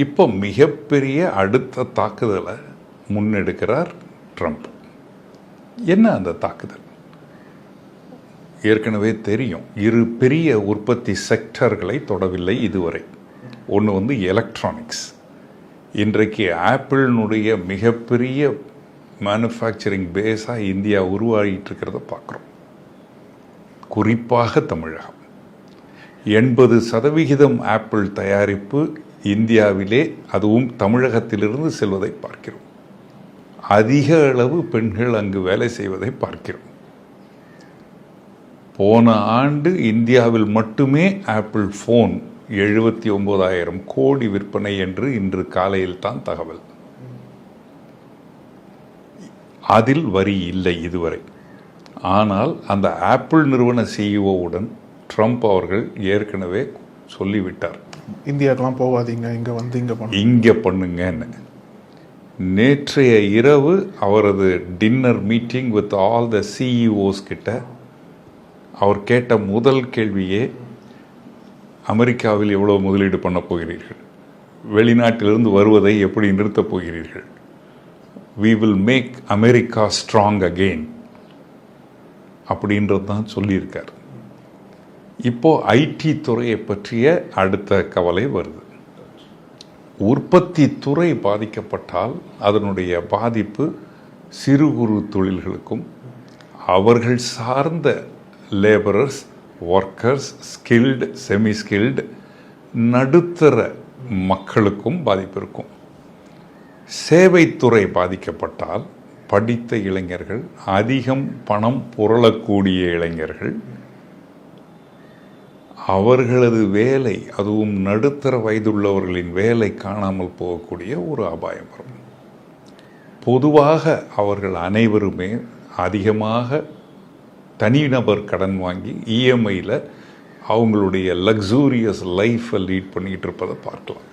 இப்போ மிகப்பெரிய அடுத்த தாக்குதலை முன்னெடுக்கிறார் ட்ரம்ப். என்ன அந்த தாக்குதல்? ஏற்கனவே தெரியும், 2 பெரிய உற்பத்தி செக்டர்களை தொடவில்லை இதுவரை. ஒன்று எலக்ட்ரானிக்ஸ். இன்றைக்கு ஆப்பிளினுடைய மிகப்பெரிய மேனுஃபேக்சரிங் பேஸாக இந்தியா உருவாகிட்டு இருக்கிறத பார்க்குறோம். குறிப்பாக தமிழகம் 80% ஆப்பிள் தயாரிப்பு இந்தியாவிலே, அதுவும் தமிழகத்திலிருந்து செல்வதை பார்க்கிறோம். அதிக அளவு பெண்கள் அங்கு வேலை செய்வதை பார்க்கிறோம். போன ஆண்டு இந்தியாவில் மட்டுமே ஆப்பிள் ஃபோன் 79,000 கோடி விற்பனை என்று இன்று காலையில் தான் தகவல். அதில் வரி இல்லை இதுவரை. ஆனால் அந்த ஆப்பிள் நிறுவன சிஇஓவுடன் ட்ரம்ப் அவர்கள் ஏற்கனவே சொல்லிவிட்டார், இந்தியாக்கெல்லாம் போகாதீங்க, இங்கே பண்ணுங்கன்னு. நேற்றைய இரவு அவரது dinner meeting with all the CEOs கிட்ட அவர் கேட்ட முதல் கேள்வியே, அமெரிக்காவில் எவ்வளோ முதலீடு பண்ண போகிறீர்கள், வெளிநாட்டிலிருந்து வருவதை எப்படி நிறுத்தப் போகிறீர்கள், we will make America strong again அப்படின்றது தான் சொல்லியிருக்கார். இப்போ ஐடி துறையை பற்றிய அடுத்த கவலை வருது. உற்பத்தி துறை பாதிக்கப்பட்டால் அதனுடைய பாதிப்பு சிறு குறு தொழில்களுக்கும் அவர்கள் சார்ந்த labourers, workers, skilled, semi skilled, நடுத்தர மக்களுக்கும் பாதிப்பு இருக்கும். சேவைத்துறை பாதிக்கப்பட்டால் படித்த இளைஞர்கள், அதிகம் பணம் புரளக்கூடிய இளைஞர்கள், அவர்களது வேலை, அதுவும் நடுத்தர வயதுள்ளவர்களின் வேலை காணாமல் போகக்கூடிய ஒரு அபாயம் வரும். பொதுவாக அவர்கள் அனைவருமே அதிகமாக தனிநபர் கடன் வாங்கி இஎம்ஐயில் அவங்களுடைய லக்ஸூரியஸ் லைஃப்பை லீட் பண்ணிக்கிட்டு இருப்பதை பார்க்கலாம்.